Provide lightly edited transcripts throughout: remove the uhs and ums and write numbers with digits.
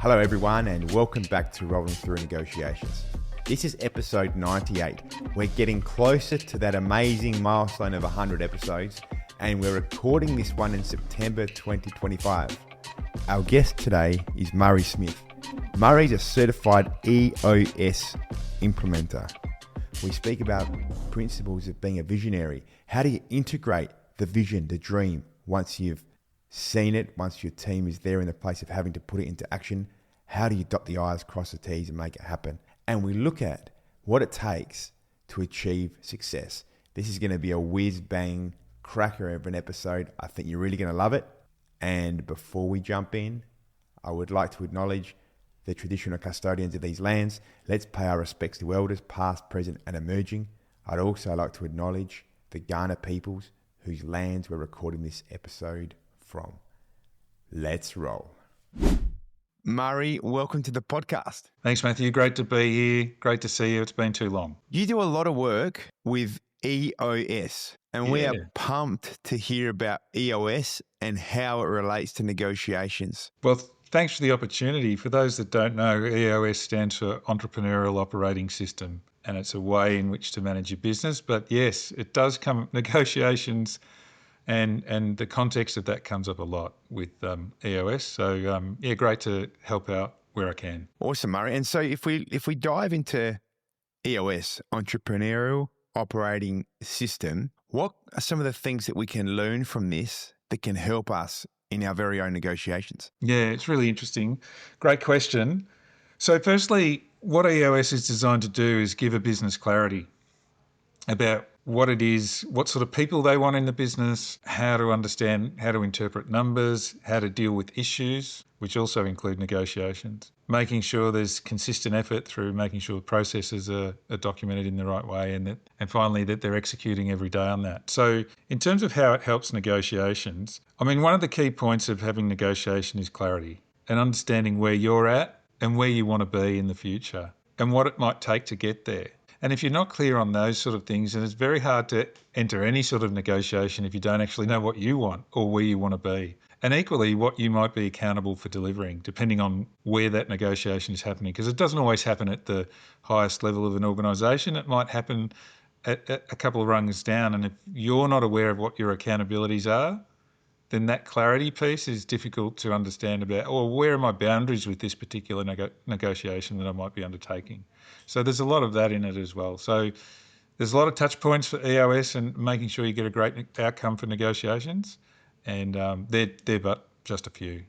Hello everyone and welcome back to Rolling Through Negotiations. This is episode 98. We're getting closer to that amazing milestone of 100 episodes and we're recording this one in September 2025. Our guest today is Murray Smith. Murray's a Certified EOS Implementer. We speak about principles of being a visionary. How do you integrate the vision, the dream, once you've seen it, once your team is there in the place of having to put it into action? How do you dot the I's, cross the T's and make it happen? And we look at what it takes to achieve success. This is going to be a whiz-bang cracker of an episode. I think you're really going to love it. And before we jump in, I would like to acknowledge the traditional custodians of these lands. Let's pay our respects to elders, past, present, and emerging. I'd also like to acknowledge the Kaurna peoples whose lands we're recording this episode from. Let's roll. Murray, welcome to the podcast. Thanks, Matthew. Great to be here. Great to see you. It's been too long. You do a lot of work with EOS, and we are pumped to hear about EOS and how it relates to negotiations. Well, thanks for the opportunity. For those that don't know, EOS stands for Entrepreneurial Operating System, and it's a way in which to manage your business. But yes, it does come negotiations, and the context of that comes up a lot with EOS. So great to help out where I can. Awesome, Murray. And so if we dive into EOS, Entrepreneurial Operating System, what are some of the things that we can learn from this that can help us in our very own negotiations? Yeah, it's really interesting. Great question. So firstly, what EOS is designed to do is give a business clarity about what it is, what sort of people they want in the business, how to understand, how to interpret numbers, how to deal with issues, which also include negotiations, making sure there's consistent effort through making sure processes are documented in the right way, and finally that they're executing every day on that. So in terms of how it helps negotiations, I mean, one of the key points of having negotiation is clarity and understanding where you're at and where you want to be in the future and what it might take to get there. And if you're not clear on those sort of things, then it's very hard to enter any sort of negotiation if you don't actually know what you want or where you want to be. And equally, what you might be accountable for delivering, depending on where that negotiation is happening. Because it doesn't always happen at the highest level of an organisation. It might happen at a couple of rungs down. And if you're not aware of what your accountabilities are, then that clarity piece is difficult to understand about, or where are my boundaries with this particular negotiation that I might be undertaking. So there's a lot of that in it as well. So there's a lot of touch points for EOS and making sure you get a great outcome for negotiations. And they're but just a few.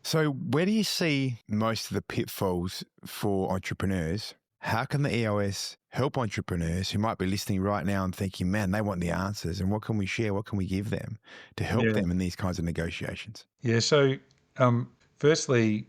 So where do you see most of the pitfalls for entrepreneurs? How can the EOS help entrepreneurs who might be listening right now and thinking, man, they want the answers, and what can we share? What can we give them to help them in these kinds of negotiations? Yeah, so firstly,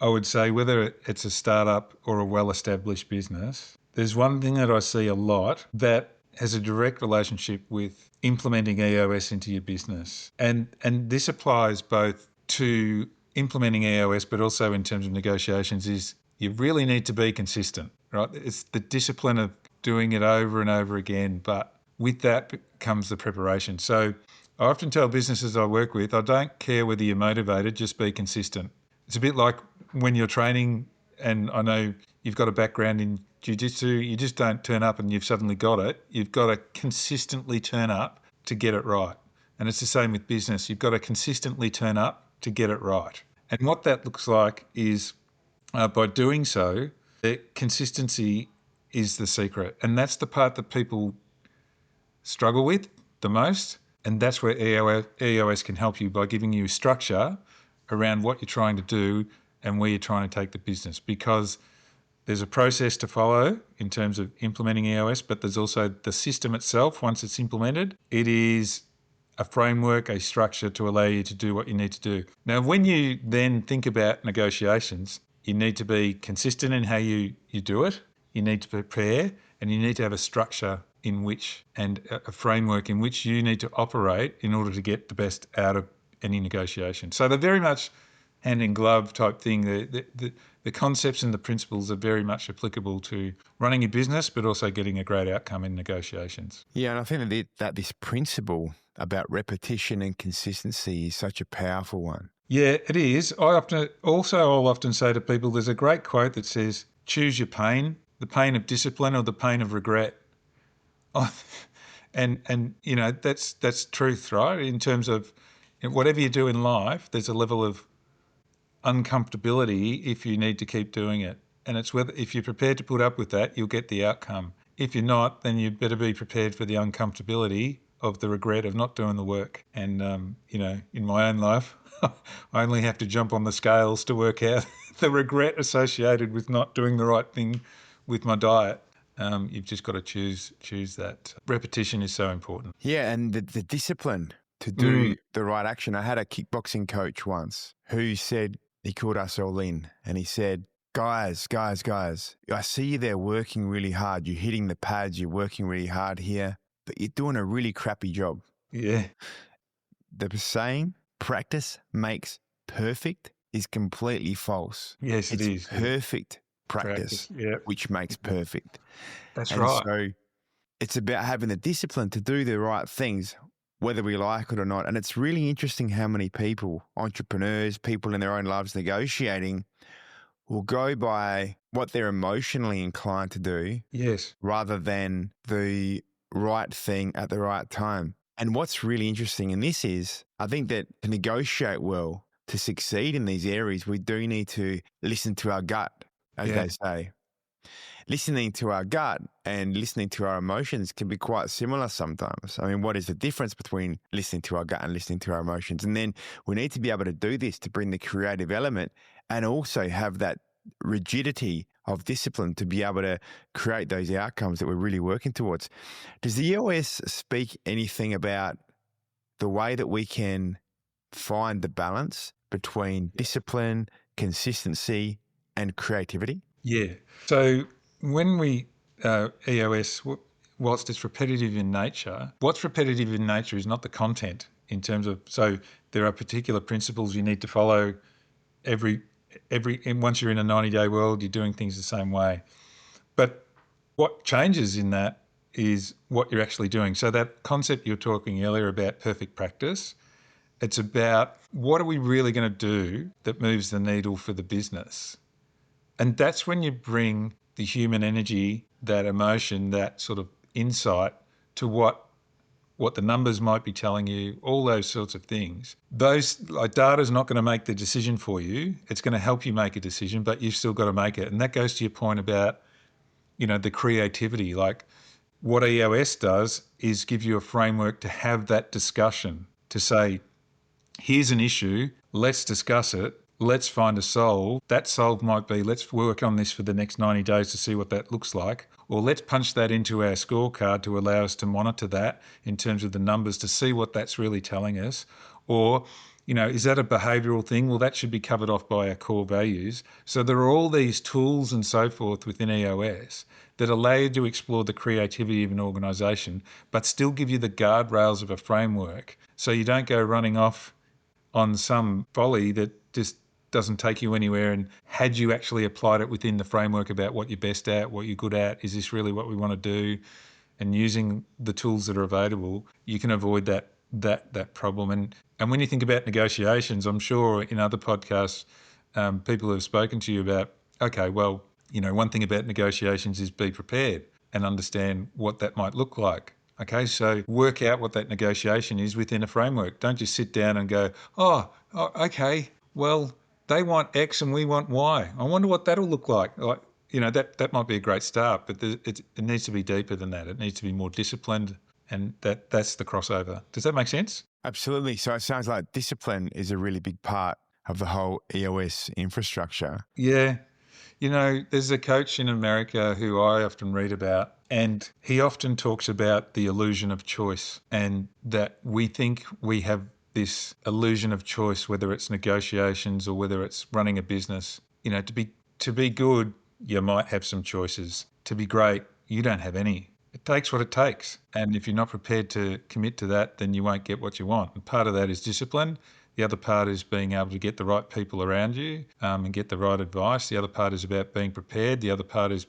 I would say whether it's a startup or a well-established business, there's one thing that I see a lot that has a direct relationship with implementing EOS into your business. And this applies both to implementing EOS, but also in terms of negotiations, is you really need to be consistent, right? It's the discipline of doing it over and over again, but with that comes the preparation. So I often tell businesses I work with, I don't care whether you're motivated, just be consistent. It's a bit like when you're training, and I know you've got a background in jiu-jitsu, you just don't turn up and you've suddenly got it. You've got to consistently turn up to get it right. And it's the same with business. You've got to consistently turn up to get it right. And what that looks like is by doing so, the consistency is the secret. And that's the part that people struggle with the most. And that's where EOS can help you by giving you structure around what you're trying to do and where you're trying to take the business. Because there's a process to follow in terms of implementing EOS, but there's also the system itself. Once it's implemented, it is a framework, a structure to allow you to do what you need to do. Now, when you then think about negotiations, you need to be consistent in how you do it. You need to prepare, and you need to have a structure in which, and a framework in which you need to operate in order to get the best out of any negotiation. So they're very much hand in glove type thing. The concepts and the principles are very much applicable to running a business, but also getting a great outcome in negotiations. Yeah, and I think that this principle about repetition and consistency is such a powerful one. Yeah, it is. I'll often say to people, there's a great quote that says, choose your pain, the pain of discipline or the pain of regret. Oh, and that's truth, right? In terms of whatever you do in life, there's a level of uncomfortability if you need to keep doing it. And it's whether if you're prepared to put up with that, you'll get the outcome. If you're not, then you'd better be prepared for the uncomfortability of the regret of not doing the work. And, in my own life, I only have to jump on the scales to work out the regret associated with not doing the right thing with my diet. You've just got to choose that. Repetition is so important. Yeah, and the discipline to do the right action. I had a kickboxing coach once who said, he called us all in and he said, guys, I see you there working really hard. You're hitting the pads, you're working really hard here, but you're doing a really crappy job. Yeah. The saying, practice makes perfect, is completely false. Yes, it is. Perfect practice, which makes perfect. That's right. So it's about having the discipline to do the right things, whether we like it or not. And it's really interesting how many people, entrepreneurs, people in their own lives negotiating, will go by what they're emotionally inclined to do, yes, rather than the right thing at the right time. And what's really interesting in this is, I think that to negotiate well, to succeed in these areas, we do need to listen to our gut, as they say. Listening to our gut and listening to our emotions can be quite similar sometimes. I mean, what is the difference between listening to our gut and listening to our emotions? And then we need to be able to do this to bring the creative element and also have that rigidity of discipline to be able to create those outcomes that we're really working towards. Does the EOS speak anything about the way that we can find the balance between discipline, consistency, and creativity? Yeah. So when we EOS, whilst it's repetitive in nature, what's repetitive in nature is not the content in terms of, so there are particular principles you need to follow and once you're in a 90-day world, you're doing things the same way. But what changes in that is what you're actually doing. So that concept you were talking earlier about perfect practice, it's about what are we really going to do that moves the needle for the business? And that's when you bring the human energy, that emotion, that sort of insight to what the numbers might be telling you, all those sorts of things. Those, like, data is not going to make the decision for you. It's going to help you make a decision, but you've still got to make it. And that goes to your point about, the creativity. Like, what EOS does is give you a framework to have that discussion, to say, here's an issue, let's discuss it, let's find a solve. That solve might be, let's work on this for the next 90 days to see what that looks like. Or let's punch that into our scorecard to allow us to monitor that in terms of the numbers to see what that's really telling us. Or, is that a behavioural thing? Well, that should be covered off by our core values. So there are all these tools and so forth within EOS that allow you to explore the creativity of an organisation, but still give you the guardrails of a framework so you don't go running off on some folly that just doesn't take you anywhere. And had you actually applied it within the framework about what you're best at, what you're good at, is this really what we want to do? And using the tools that are available, you can avoid that problem. And when you think about negotiations, I'm sure in other podcasts, people have spoken to you about, okay, well, one thing about negotiations is be prepared and understand what that might look like. Okay, so work out what that negotiation is within a framework. Don't just sit down and go, oh okay, well, they want X and we want Y. I wonder what that'll look like. That might be a great start, but it needs to be deeper than that. It needs to be more disciplined, and that's the crossover. Does that make sense? Absolutely. So it sounds like discipline is a really big part of the whole EOS infrastructure. Yeah. There's a coach in America who I often read about, and he often talks about the illusion of choice, and that we think we have this illusion of choice, whether it's negotiations or whether it's running a business. To be good, you might have some choices. To be great, you don't have any. It takes what it takes. And if you're not prepared to commit to that, then you won't get what you want. And part of that is discipline. The other part is being able to get the right people around you and get the right advice. The other part is about being prepared. The other part is,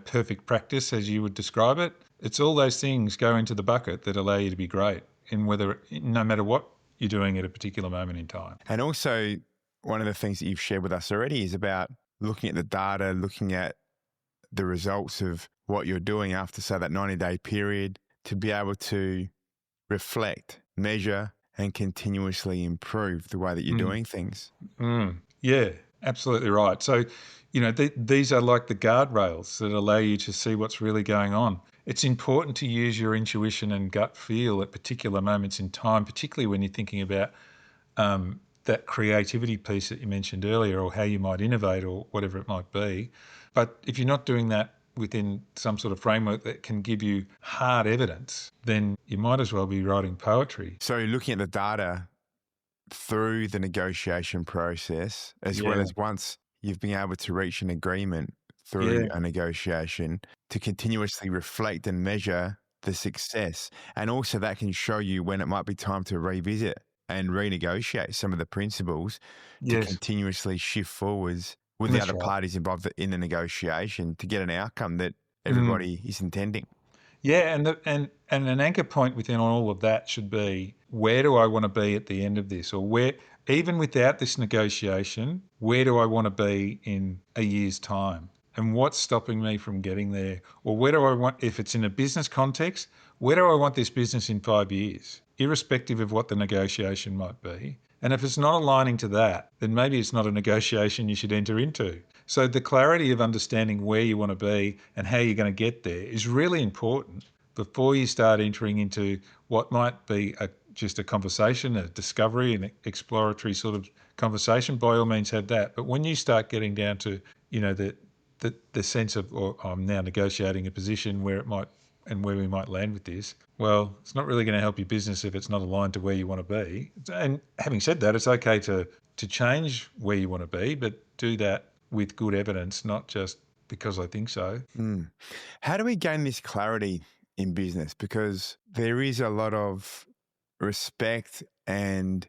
perfect practice, as you would describe it. It's all those things go into the bucket that allow you to be great. And no matter what you're doing at a particular moment in time. And also, one of the things that you've shared with us already is about looking at the data, looking at the results of what you're doing after, say, that 90-day period, to be able to reflect, measure, and continuously improve the way that you're doing things. Yeah, absolutely right. So, these are like the guardrails that allow you to see what's really going on. It's important to use your intuition and gut feel at particular moments in time, particularly when you're thinking about that creativity piece that you mentioned earlier, or how you might innovate or whatever it might be. But if you're not doing that within some sort of framework that can give you hard evidence, then you might as well be writing poetry. So looking at the data through the negotiation process, as well Yeah. as once you've been able to reach an agreement through Yeah. a negotiation, to continuously reflect and measure the success. And also that can show you when it might be time to revisit and renegotiate some of the principles to Yes, continuously shift forwards with the that's other right. parties involved in the negotiation to get an outcome that Mm. everybody is intending. Yeah, and an anchor point within all of that should be, where do I want to be at the end of this, or where, even without this negotiation, where do I want to be in a year's time, and what's stopping me from getting there, or where do I want, if it's in a business context, where do I want this business in 5 years, irrespective of what the negotiation might be. And if it's not aligning to that, then maybe it's not a negotiation you should enter into. So the clarity of understanding where you want to be and how you're going to get there is really important before you start entering into what might be just a conversation, a discovery, an exploratory sort of conversation. By all means, have that. But when you start getting down to, the sense of, or I'm now negotiating a position where it might, and where we might land with this, well, it's not really going to help your business if it's not aligned to where you want to be. And having said that, it's okay to change where you want to be, but do that with good evidence, not just because I think so. How do we gain this clarity in business? Because there is a lot of respect and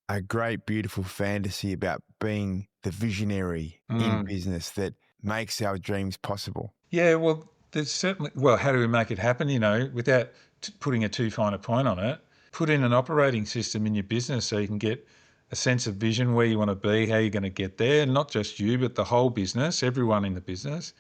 a great, beautiful fantasy about being the visionary in business that makes our dreams possible. Yeah, well, there's certainly, well, how do we make it happen, without putting a too fine a point on it? Put in an operating system in your business so you can get a sense of vision, where you want to be, how you're going to get there, and not just you, but the whole business, everyone in the business.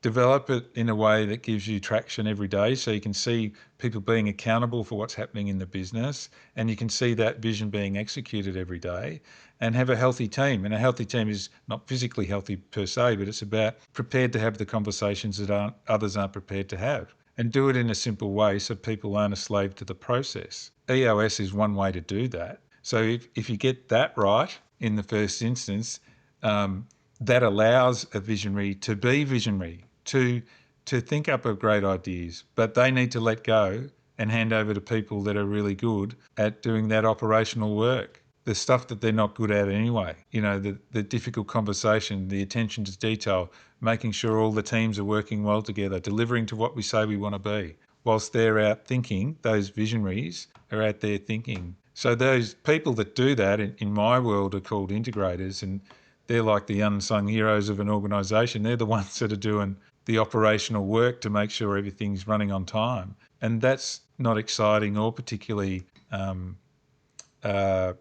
Develop it in a way that gives you traction every day, so you can see people being accountable for what's happening in the business, and you can see that vision being executed every day, and have a healthy team. And a healthy team is not physically healthy per se, but it's about prepared to have the conversations that others aren't prepared to have, and do it in a simple way so people aren't a slave to the process. EOS is one way to do that. So if you get that right in the first instance, that allows a visionary to be visionary, to think up of great ideas, but they need to let go and hand over to people that are really good at doing that operational work, the stuff that they're not good at anyway. The difficult conversation, the attention to detail, making sure all the teams are working well together, delivering to what we say we want to be, whilst they're out thinking. Those visionaries are out there thinking. So those people that do that in my world are called integrators, and they're like the unsung heroes of an organisation. They're the ones that are doing the operational work to make sure everything's running on time. And that's not exciting or particularly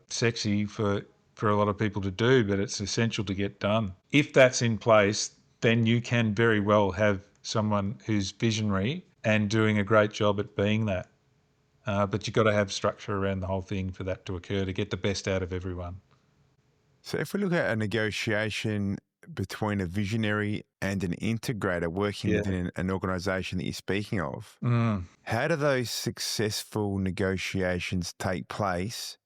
sexy for a lot of people to do, but it's essential to get done. If that's in place, then you can very well have someone who's visionary and doing a great job at being that. But you've got to have structure around the whole thing for that to occur, to get the best out of everyone. So if we look at a negotiation between a visionary and an integrator working Yeah. within an organization that you're speaking of, how do those successful negotiations take place,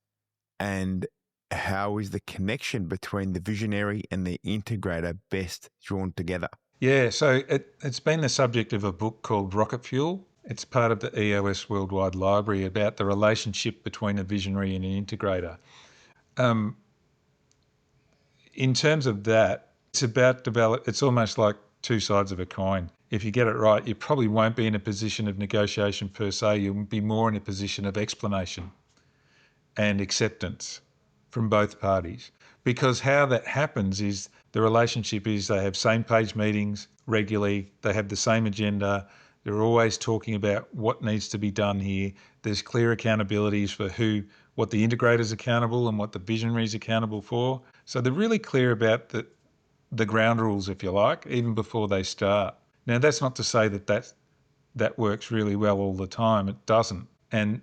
and how is the connection between the visionary and the integrator best drawn together? Yeah, so it's been the subject of a book called Rocket Fuel. It's part of the EOS Worldwide Library, about the relationship between a visionary and an integrator. In terms of that, it's about develop. It's almost like two sides of a coin. If you get it right, you probably won't be in a position of negotiation per se. You'll be more in a position of explanation and acceptance from both parties. Because how that happens is, the relationship is, they have same page meetings regularly, they have the same agenda, They're always talking about what needs to be done here. There's clear accountabilities for what the integrator's accountable and what the visionary's accountable for. So they're really clear about the ground rules, if you like, even before they start. Now, that's not to say that works really well all the time. It doesn't. And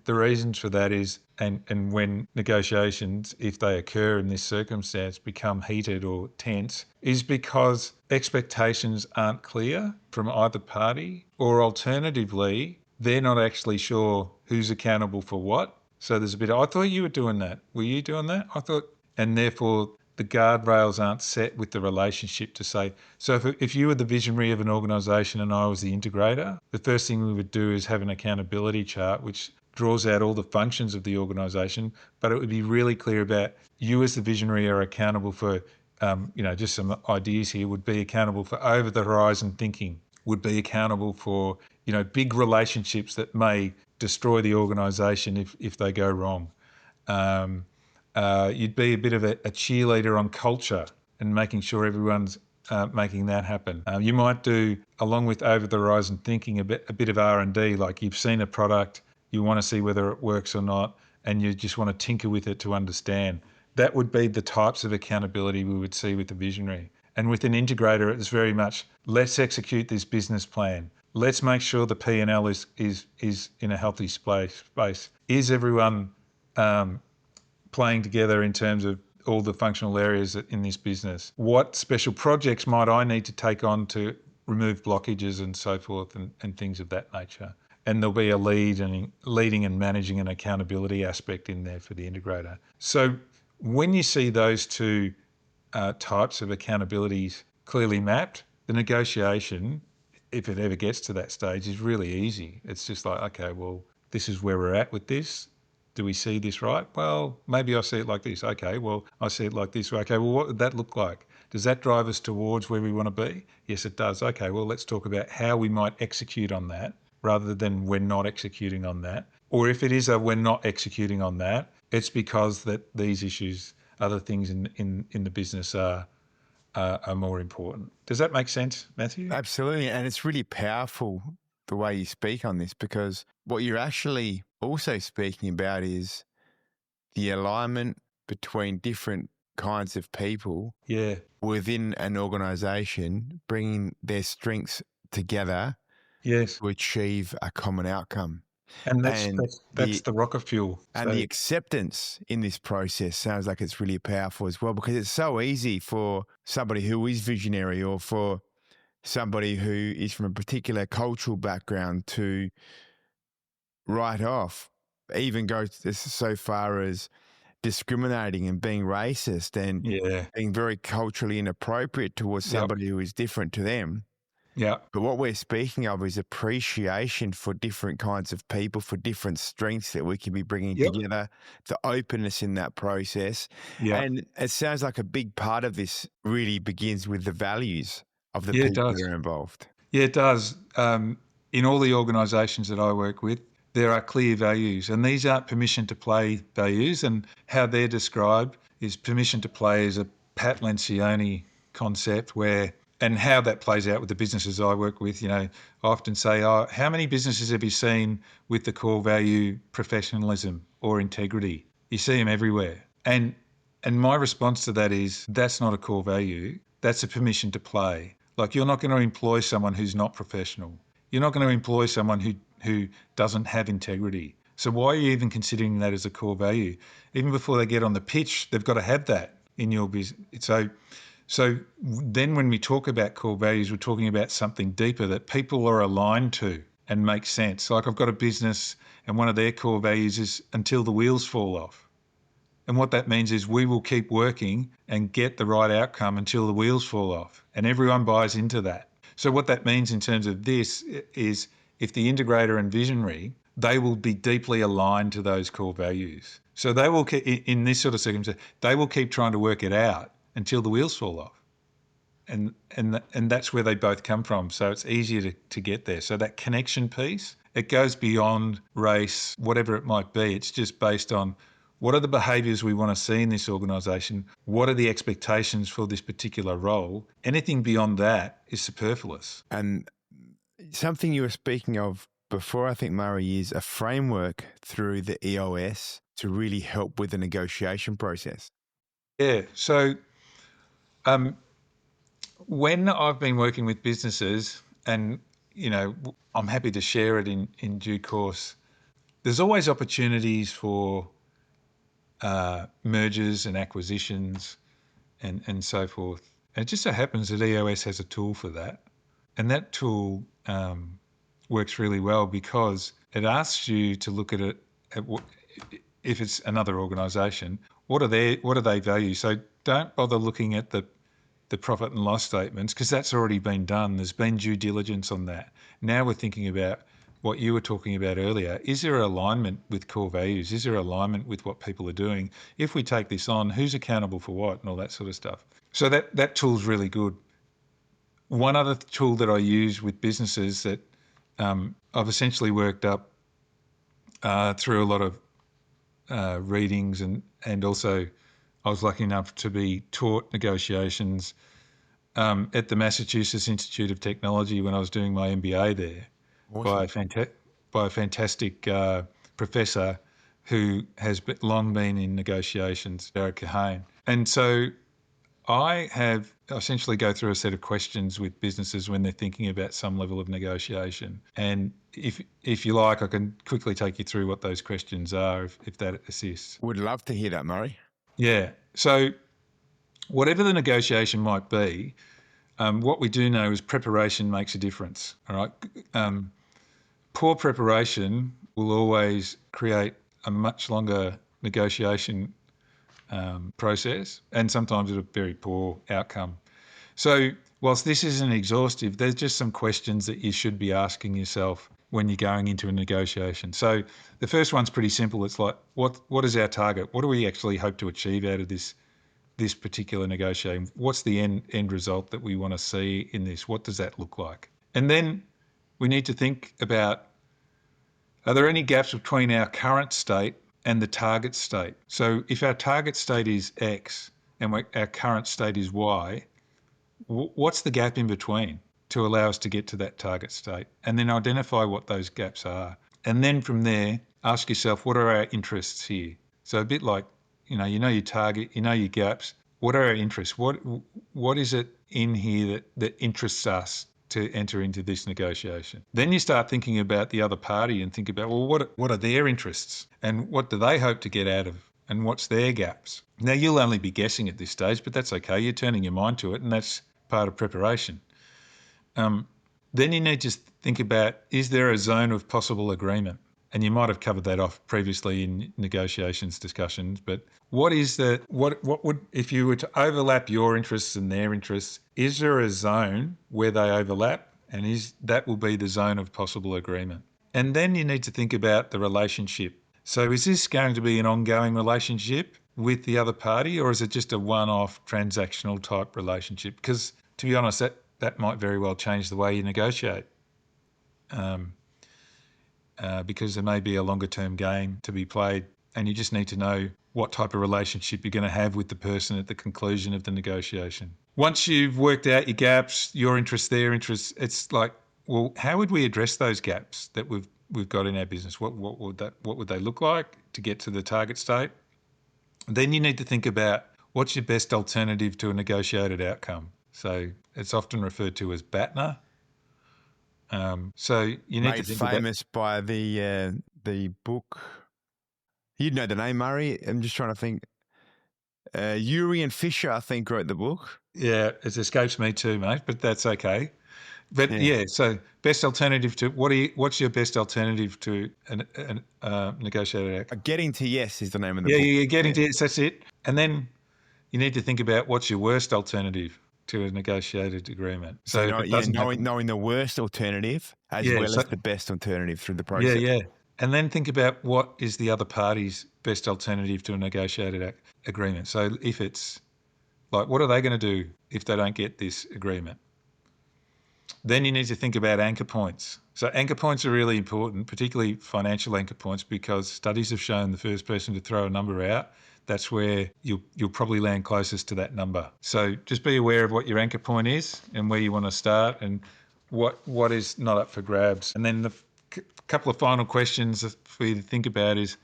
the reasons for that is, and when negotiations, if they occur in this circumstance, become heated or tense, is because expectations aren't clear from either party, or alternatively, they're not actually sure who's accountable for what. So there's a bit of, I thought you were doing that. Were you doing that? I thought, and therefore the guardrails aren't set with the relationship to say, so if you were the visionary of an organisation and I was the integrator, the first thing we would do is have an accountability chart which draws out all the functions of the organisation, but it would be really clear about you as the visionary are accountable for, just some ideas here, would be accountable for over the horizon thinking, would be accountable for, big relationships that may destroy the organisation if they go wrong. You'd be a bit of a cheerleader on culture and making sure everyone's making that happen. You might do, along with over the horizon thinking, a bit of R&D, like you've seen a product, you want to see whether it works or not, and you just want to tinker with it to understand. That would be the types of accountability we would see with the visionary. And with an integrator, it's very much, let's execute this business plan. Let's make sure the P&L is in a healthy space. Is everyone playing together in terms of all the functional areas in this business? What special projects might I need to take on to remove blockages and so forth, and things of that nature? And there'll be a leading and managing and accountability aspect in there for the integrator. So when you see those two types of accountabilities clearly mapped, the negotiation, if it ever gets to that stage, is really easy. It's just like, okay, well, this is where we're at with this. Do we see this right? Well, maybe I see it like this. Okay, well, I see it like this. Okay, well, what would that look like? Does that drive us towards where we want to be? Yes, it does. Okay, well, let's talk about how we might execute on that rather than we're not executing on that. Or if it is a we're not executing on that, it's because that these issues, other things in the business are more important. Does that make sense, Matthew? Absolutely. And it's really powerful the way you speak on this, because what you're actually also speaking about is the alignment between different kinds of people within an organization, bringing their strengths together to achieve a common outcome. And that's the rocket fuel. And the acceptance in this process sounds like it's really powerful as well, because it's so easy for somebody who is visionary or for somebody who is from a particular cultural background to write off, even go so far as discriminating and being racist and being very culturally inappropriate towards somebody who is different to them. Yeah. But what we're speaking of is appreciation for different kinds of people, for different strengths that we can be bringing together, the openness in that process. Yeah. And it sounds like a big part of this really begins with the values of the people that are involved. Yeah, it does. In all the organisations that I work with, there are clear values, and these aren't permission to play values. And how they're described is permission to play is a Pat Lencioni concept and how that plays out with the businesses I work with. I often say, how many businesses have you seen with the core value professionalism or integrity? You see them everywhere. And my response to that is, that's not a core value. That's a permission to play. Like, you're not going to employ someone who's not professional. You're not going to employ someone who doesn't have integrity. So why are you even considering that as a core value? Even before they get on the pitch, they've got to have that in your business. So then when we talk about core values, we're talking about something deeper that people are aligned to and make sense. Like, I've got a business and one of their core values is until the wheels fall off. And what that means is we will keep working and get the right outcome until the wheels fall off. And everyone buys into that. So what that means in terms of this is, if the integrator and visionary, they will be deeply aligned to those core values. So they will, in this sort of circumstance, they will keep trying to work it out until the wheels fall off. And that's where they both come from. So it's easier to get there. So that connection piece, it goes beyond race, whatever it might be. It's just based on, what are the behaviours we want to see in this organisation? What are the expectations for this particular role? Anything beyond that is superfluous. And something you were speaking of before, I think, Murray, is a framework through the EOS to really help with the negotiation process. Yeah. So when I've been working with businesses, and I'm happy to share it in due course, there's always opportunities for mergers and acquisitions and so forth. And it just so happens that EOS has a tool for that. And that tool works really well because it asks you to look at it if it's another organisation, what do they value? So don't bother looking at the profit and loss statements because that's already been done. There's been due diligence on that. Now we're thinking about what you were talking about earlier. Is there alignment with core values? Is there alignment with what people are doing? If we take this on, who's accountable for what and all that sort of stuff? So that tool's really good. One other tool that I use with businesses that I've essentially worked up through a lot of readings and also I was lucky enough to be taught negotiations at the Massachusetts Institute of Technology when I was doing my MBA there. Awesome. By a fantastic professor who has long been in negotiations, Derek Kahane. And so I have essentially go through a set of questions with businesses when they're thinking about some level of negotiation. And if you like, I can quickly take you through what those questions are if that assists. Would love to hear that, Murray. Yeah. So whatever the negotiation might be, what we do know is preparation makes a difference. All right. Poor preparation will always create a much longer negotiation process and sometimes a very poor outcome. So whilst this isn't exhaustive, there's just some questions that you should be asking yourself when you're going into a negotiation. So the first one's pretty simple. It's like, what is our target? What do we actually hope to achieve out of this particular negotiation? What's the end result that we want to see in this? What does that look like? And then we need to think about, are there any gaps between our current state and the target state? So if our target state is X and our current state is Y, what's the gap in between to allow us to get to that target state? And then identify what those gaps are. And then from there, ask yourself, what are our interests here? So a bit like, you know your target, you know your gaps. What are our interests? What is it in here that interests us to enter into this negotiation? Then you start thinking about the other party and think about, well, what are their interests and what do they hope to get out of and what's their gaps? Now, you'll only be guessing at this stage, but that's okay. You're turning your mind to it, and that's part of preparation. Then you need to think about, is there a zone of possible agreement? And you might have covered that off previously in negotiations discussions, but what would, if you were to overlap your interests and their interests, is there a zone where they overlap? And that will be the zone of possible agreement. And then you need to think about the relationship. So is this going to be an ongoing relationship with the other party, or is it just a one-off transactional type relationship? Because to be honest, that might very well change the way you negotiate. Because there may be a longer term game to be played, and you just need to know what type of relationship you're going to have with the person at the conclusion of the negotiation. Once you've worked out your gaps, your interests, their interests, it's like, well, how would we address those gaps that we've got in our business? What would they look like to get to the target state? Then you need to think about what's your best alternative to a negotiated outcome. So it's often referred to as BATNA. So you need to think famous by the book. You'd know the name, Murray. I'm just trying to think. Uri and Fisher, I think, wrote the book. Yeah, it escapes me too, mate, but that's okay. But yeah, so best alternative to what's your best alternative to a negotiated outcome? Getting to yes is the name of the book. Yeah, getting to yes, that's it. And then you need to think about what's your worst alternative to a negotiated agreement. So knowing the worst alternative as as the best alternative through the process. Yeah. And then think about what is the other party's best alternative to a negotiated agreement. So if it's like, what are they going to do if they don't get this agreement? Then you need to think about anchor points. So anchor points are really important, particularly financial anchor points, because studies have shown the first person to throw a number out, that's where you'll probably land closest to that number. So just be aware of what your anchor point is and where you want to start and what is not up for grabs. And then the couple of final questions for you to think about is,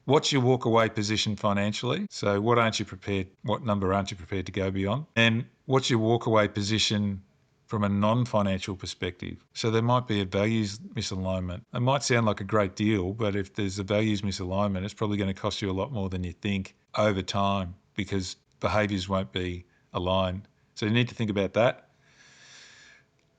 what's your walk away position financially? So what number aren't you prepared to go beyond? And what's your walk away position from a non-financial perspective? So there might be a values misalignment. It might sound like a great deal, but if there's a values misalignment, it's probably going to cost you a lot more than you think over time, because behaviours won't be aligned. So you need to think about that.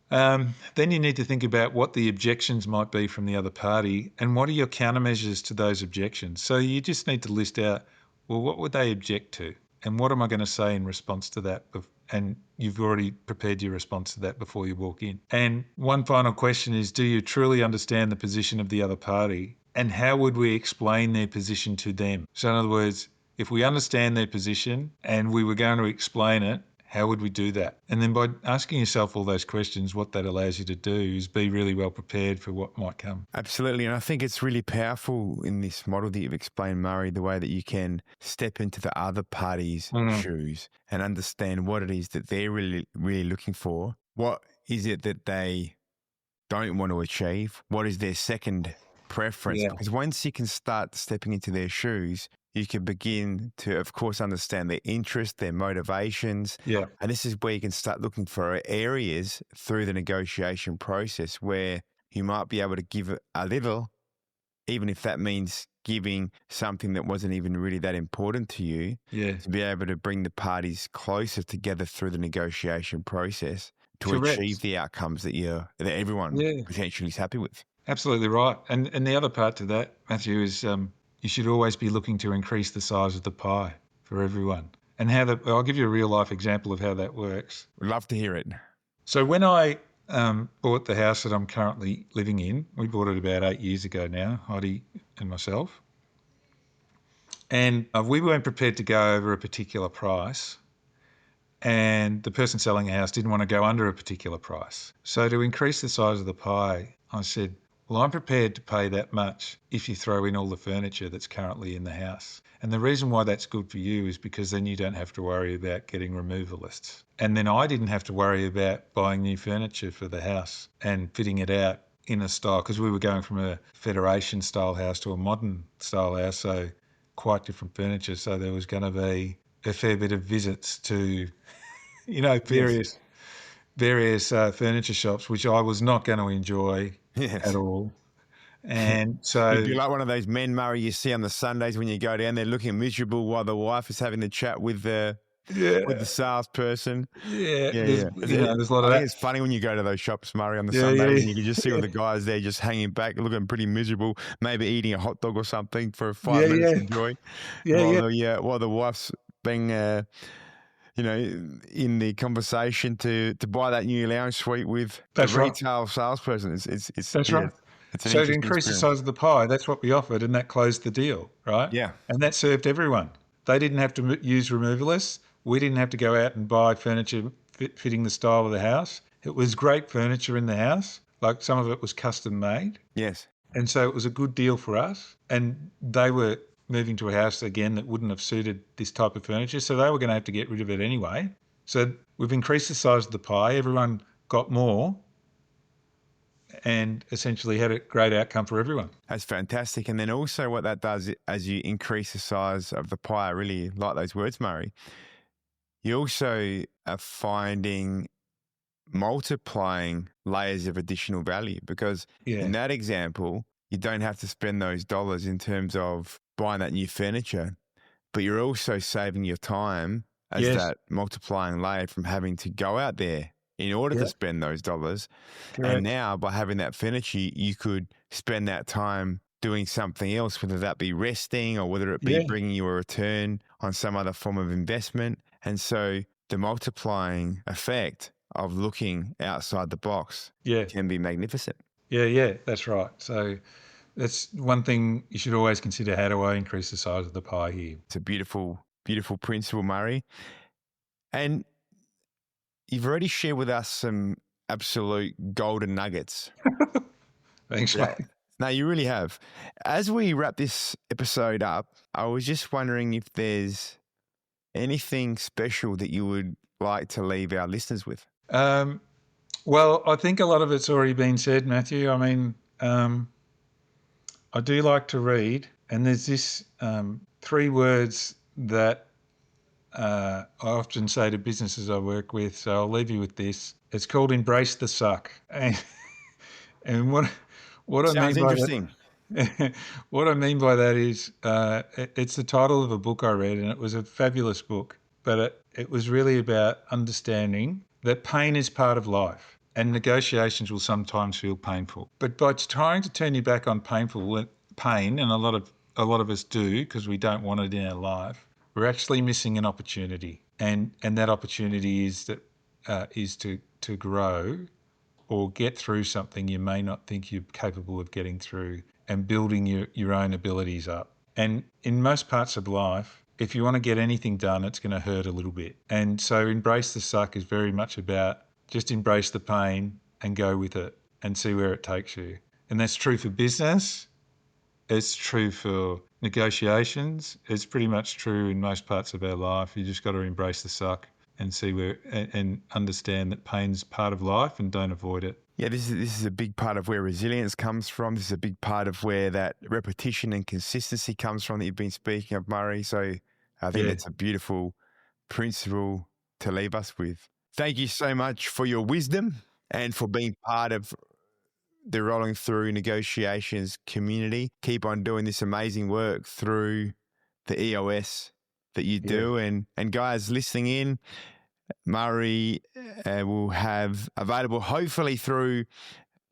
Then you need to think about what the objections might be from the other party and what are your countermeasures to those objections. So you just need to list out, well, what would they object to? And what am I going to say in response to that? And you've already prepared your response to that before you walk in. And one final question is, do you truly understand the position of the other party? And how would we explain their position to them? So in other words, if we understand their position and we were going to explain it, how would we do that? And then by asking yourself all those questions, what that allows you to do is be really well prepared for what might come. Absolutely. And I think it's really powerful in this model that you've explained, Murray, the way that you can step into the other party's shoes and understand what it is that they're really, really looking for. What is it that they don't want to achieve? What is their second preference? Yeah. Because once you can start stepping into their shoes, you can begin to, of course, understand their interests, their motivations. Yeah. And this is where you can start looking for areas through the negotiation process where you might be able to give a little, even if that means giving something that wasn't even really that important to you, to be able to bring the parties closer together through the negotiation process to achieve the outcomes that everyone potentially is happy with. Absolutely right. And the other part to that, Matthew, is you should always be looking to increase the size of the pie for everyone. And I'll give you a real life example of how that works. We'd love to hear it. So when I bought the house that I'm currently living in, we bought it about 8 years ago now, Heidi and myself. And we weren't prepared to go over a particular price. And the person selling the house didn't want to go under a particular price. So to increase the size of the pie, I said, well, I'm prepared to pay that much if you throw in all the furniture that's currently in the house. And the reason why that's good for you is because then you don't have to worry about getting removalists. And then I didn't have to worry about buying new furniture for the house and fitting it out in a style, because we were going from a Federation style house to a modern style house, so quite different furniture. So there was going to be a fair bit of visits to, various furniture shops, which I was not going to enjoy at all. And so you'd be like one of those men, Murray, you see on the Sundays when you go down there looking miserable while the wife is having the chat with the salesperson. There's a lot of that. It's funny when you go to those shops, Murray, on the Sundays, and you can just see all the guys there just hanging back, looking pretty miserable, maybe eating a hot dog or something for 5 minutes to enjoy. While the wife's being in the conversation to buy that new lounge suite with the retail salesperson. That's right. So to increase the size of the pie, that's what we offered, and that closed the deal, right? Yeah. And that served everyone. They didn't have to use removalists. We didn't have to go out and buy furniture fitting the style of the house. It was great furniture in the house. Like, some of it was custom made. Yes. And so it was a good deal for us. And they were moving to a house again that wouldn't have suited this type of furniture, so they were going to have to get rid of it anyway. So we've increased the size of the pie. Everyone got more and essentially had a great outcome for everyone. That's fantastic. And then also what that does, as you increase the size of the pie, I really like those words, Murray, you also are finding multiplying layers of additional value, because in that example, you don't have to spend those dollars in terms of buying that new furniture, but you're also saving your time as that multiplying layer from having to go out there in order to spend those dollars. Correct. And now by having that furniture, you could spend that time doing something else, whether that be resting or whether it be bringing you a return on some other form of investment. And so the multiplying effect of looking outside the box can be magnificent. Yeah, that's right. So that's one thing you should always consider. How do I increase the size of the pie here? It's a beautiful, beautiful principle, Murray. And you've already shared with us some absolute golden nuggets. Thanks, mate. No, you really have. As we wrap this episode up, I was just wondering if there's anything special that you would like to leave our listeners with. Well, I think a lot of it's already been said, Matthew. I mean, I do like to read, and there's this 3 words that I often say to businesses I work with, so I'll leave you with this. It's called embrace the suck. And what I Sounds mean by interesting. that, what I mean by that is it's the title of a book I read, and it was a fabulous book, but it was really about understanding that pain is part of life. And negotiations will sometimes feel painful, but by trying to turn your back on pain, and a lot of us do because we don't want it in our life, we're actually missing an opportunity, and that opportunity is to grow or get through something you may not think you're capable of getting through, and building your own abilities up. And in most parts of life, if you want to get anything done, it's going to hurt a little bit. And so embrace the suck is very much about just embrace the pain and go with it and see where it takes you. And that's true for business. It's true for negotiations. It's pretty much true in most parts of our life. You just got to embrace the suck and see where and understand that pain's part of life and don't avoid it. Yeah, this is a big part of where resilience comes from. This is a big part of where that repetition and consistency comes from that you've been speaking of, Murray. So I think that's a beautiful principle to leave us with. Thank you so much for your wisdom and for being part of the Rolling Through Negotiations community. Keep on doing this amazing work through the EOS that you do. And guys listening in, Murray will have available, hopefully through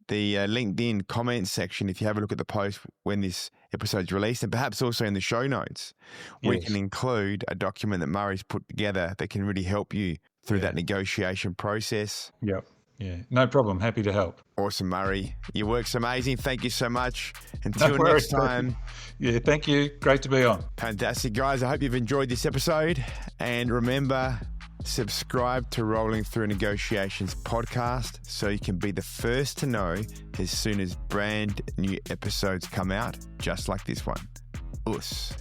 the LinkedIn comments section, if you have a look at the post when this episode's released, and perhaps also in the show notes, we can include a document that Murray's put together that can really help you through that negotiation process. Yep. Yeah, no problem. Happy to help. Awesome, Murray. Your work's amazing. Thank you so much. Until next time. Yeah, thank you. Great to be on. Fantastic, guys. I hope you've enjoyed this episode. And remember, subscribe to Rolling Through Negotiations podcast so you can be the first to know as soon as brand new episodes come out, just like this one. Us.